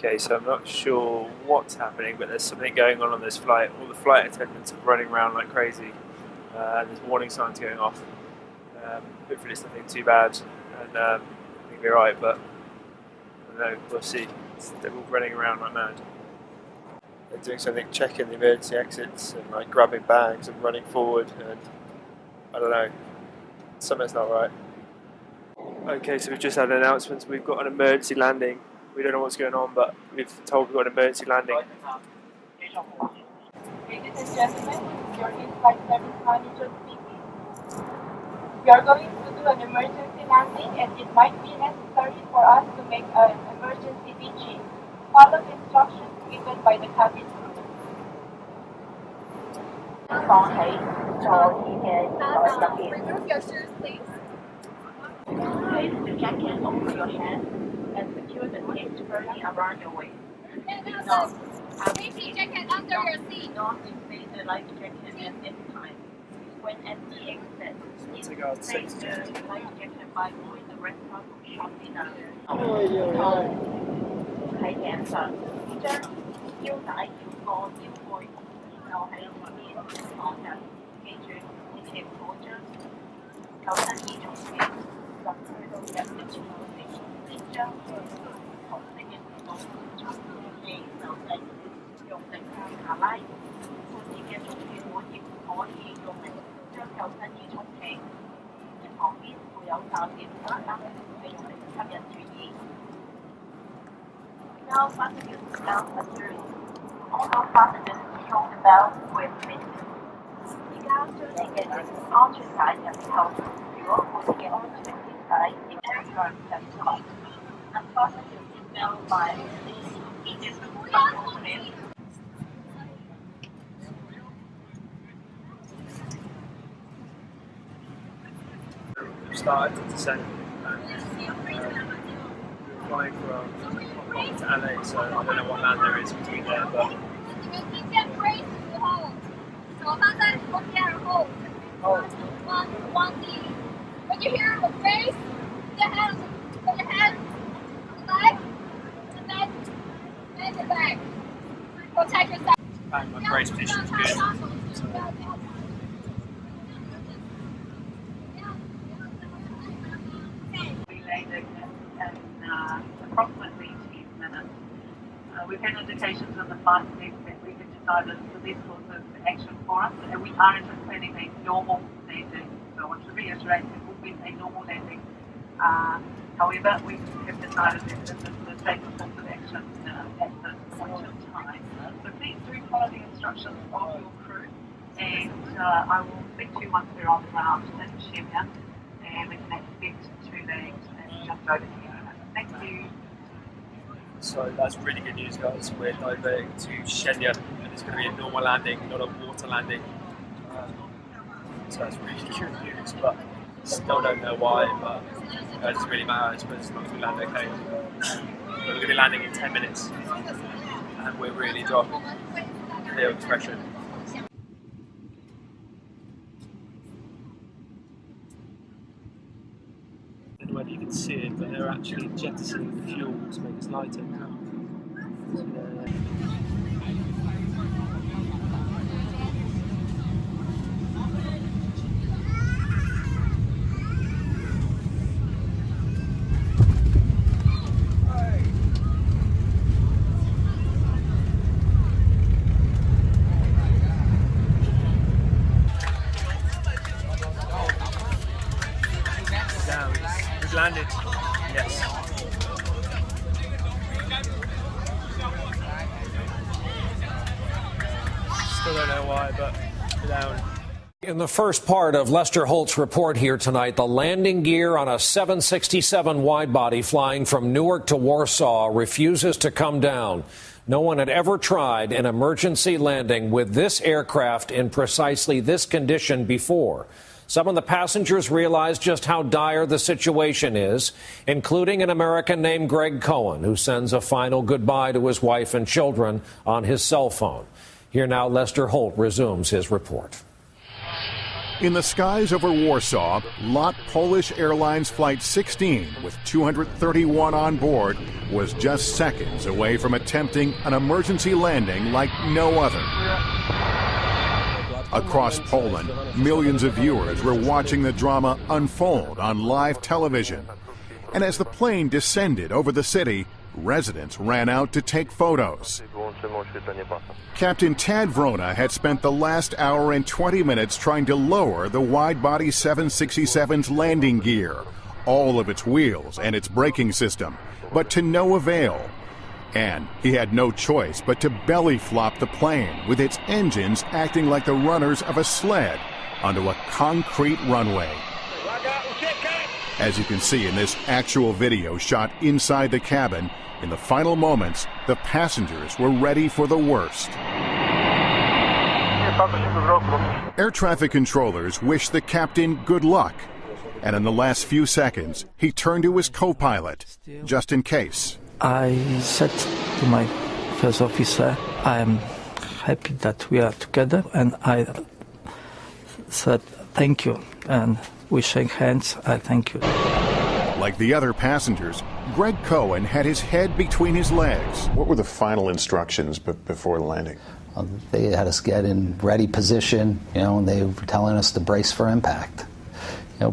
Okay, so I'm not sure what's happening, but there's something going on this flight. All the flight attendants are running around like crazy. There's warning signs going off. Hopefully it's nothing too bad, and I think we're right, but I don't know, we'll see. They're all running around like mad. They're doing something, checking the emergency exits and like grabbing bags and running forward, and I don't know, something's not right. Okay, so we've just had announcements. We've got an emergency landing. We don't know what's going on, but we've told we've got an emergency landing. Ladies and gentlemen, your in-flight service manager speaking. We are going to do an emergency landing, and it might be necessary for us to make an emergency DG. Follow the instructions given by the cabin crew. 放喺座椅嘅入邊。 Remove your shoes, please. Place the jacket over your head and secure the tape firmly around your waist. No, safety jacket under your seat. Do not place the life jacket at any time. When at the exit, place the life jacket by moving the rest part sharply down. 喺頸上，將腰帶繞過腰背，然後喺前面放入。記住，千祈唔好將救生衣從前入去到入嘅處先將紅色嘅線路從記手掣用力向下拉，半截嘅中段碗亦可以用力將救生衣充氣，旁邊會有罩墊等燈，係用嚟吸引注意。Now fasten your seatbelt securely. Also fasten the shoulder belt with fit. 而家將你嘅安全帶入後，如果冇你嘅安全帶帶，亦將佢入落。Unfasten your seatbelt by easiest buckle clip. We've started to descend. Flying from Hong Kong to LA, so I don't know what land there is between there, but when you hear a brace, put your hands on the leg, and then bend the back. Protect yourself. and my brace position's good. We landed in approximately 10 minutes. We've had indications in the flight deck that we have decided for this course of action for us, and we are anticipating a normal landing. So I want to reiterate, it will be a normal landing. However, we have decided that this is the safest course of action at this point in time. So please do follow the instructions of your crew, and I will speak to you once we're on the ground in Shenyang, and we can expect to land just over here. Thank you. So that's really good news, guys. We're diverting to Shenyang, and it's going to be a normal landing, not a water landing. So that's really good news, but still don't know why, but it doesn't really matter, I suppose, as long as we land okay. But we're going to be landing in 10 minutes, and we're really dropping the pressure. I don't know whether you can see it, but they're actually jettisoning the fuel to make us lighter. We've landed. Yes. Still don't know why, but we're down. In the first part of Lester Holt's report here tonight, the landing gear on a 767 widebody flying from Newark to Warsaw refuses to come down. No one had ever tried an emergency landing with this aircraft in precisely this condition before. Some of the passengers realized just how dire the situation is, including an American named Greg Cohen, who sends a final goodbye to his wife and children on his cell phone. Here now, Lester Holt resumes his report. In the skies over Warsaw, LOT Polish Airlines Flight 16, with 231 on board, was just seconds away from attempting an emergency landing like no other. Across Poland, millions of viewers were watching the drama unfold on live television. And as the plane descended over the city, residents ran out to take photos. Captain Tad Vrona had spent the last hour and 20 minutes trying to lower the wide-body 767's landing gear, all of its wheels and its braking system, but to no avail. And he had no choice but to belly flop the plane with its engines acting like the runners of a sled onto a concrete runway. As you can see in this actual video shot inside the cabin, in the final moments, the passengers were ready for the worst. Air traffic controllers wished the captain good luck, and in the last few seconds, he turned to his co-pilot, just in case. I said to my first officer, I am happy that we are together, and I said thank you, and we shake hands. I thank you. Like the other passengers, Greg Cohen had his head between his legs. What were the final instructions before landing? They had us get in ready position, and they were telling us to brace for impact.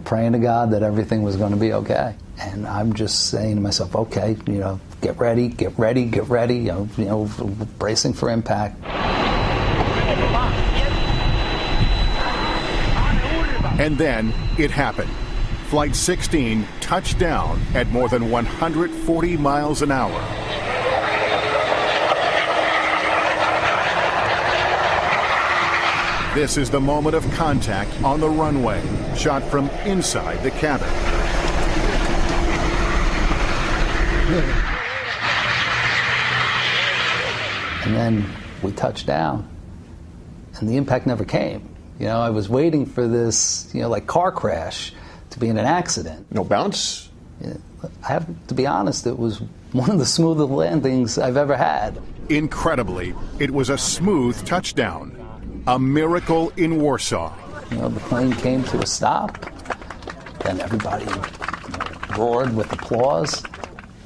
Praying to God that everything was going to be okay. And I'm just saying to myself, okay, get ready, bracing for impact. And then it happened. Flight 16 touched down at more than 140 miles an hour. This is the moment of contact on the runway, shot from inside the cabin. And then we touched down, and the impact never came. I was waiting for this, like car crash to be in an accident. No bounce? I have to be honest, it was one of the smoothest landings I've ever had. Incredibly, it was a smooth touchdown. A miracle in Warsaw. The plane came to a stop, and everybody roared with applause,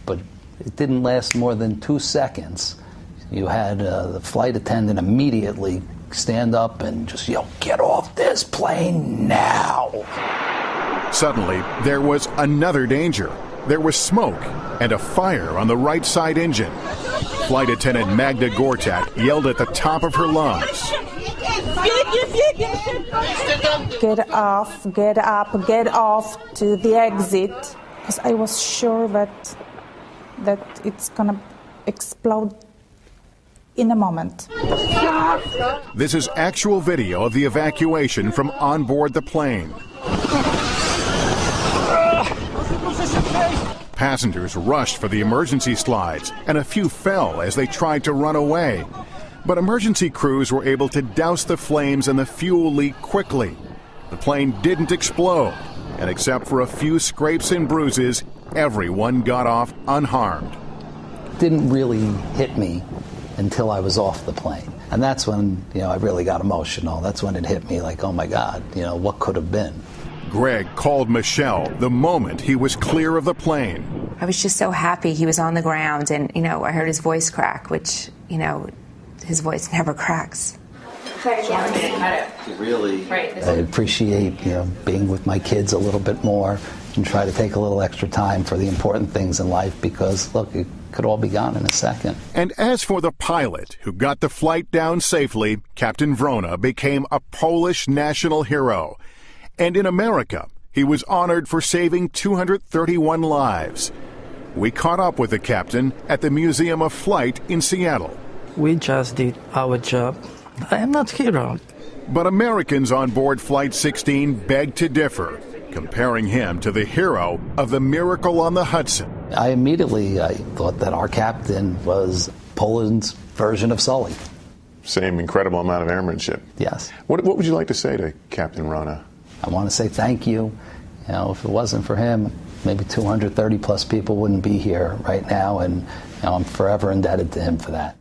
but it didn't last more than 2 seconds. You had the flight attendant immediately stand up and just yell, "Get off this plane now!" Suddenly, there was another danger. There was smoke and a fire on the right side engine. Flight attendant Magda Gortat yelled at the top of her lungs. Get off, get up, get off to the exit. Because I was sure that it's going to explode in a moment. This is actual video of the evacuation from on board the plane. Passengers rushed for the emergency slides, and a few fell as they tried to run away. But emergency crews were able to douse the flames and the fuel leak quickly. The plane didn't explode, and except for a few scrapes and bruises, everyone got off unharmed. It didn't really hit me until I was off the plane. And that's when, I really got emotional. That's when it hit me like, oh my God, what could have been? Greg called Michelle the moment he was clear of the plane. I was just so happy he was on the ground, and, I heard his voice crack, which, his voice never cracks. Really, I appreciate, being with my kids a little bit more and try to take a little extra time for the important things in life because, look, it could all be gone in a second. And as for the pilot who got the flight down safely, Captain Vrona became a Polish national hero. And in America, he was honored for saving 231 lives. We caught up with the captain at the Museum of Flight in Seattle. We just did our job. I am not hero. But Americans on board Flight 16 begged to differ, comparing him to the hero of the Miracle on the Hudson. I thought that our captain was Poland's version of Sully. Same incredible amount of airmanship. Yes. What would you like to say to Captain Vrona? I want to say thank you. If it wasn't for him, maybe 230 plus people wouldn't be here right now, and I'm forever indebted to him for that.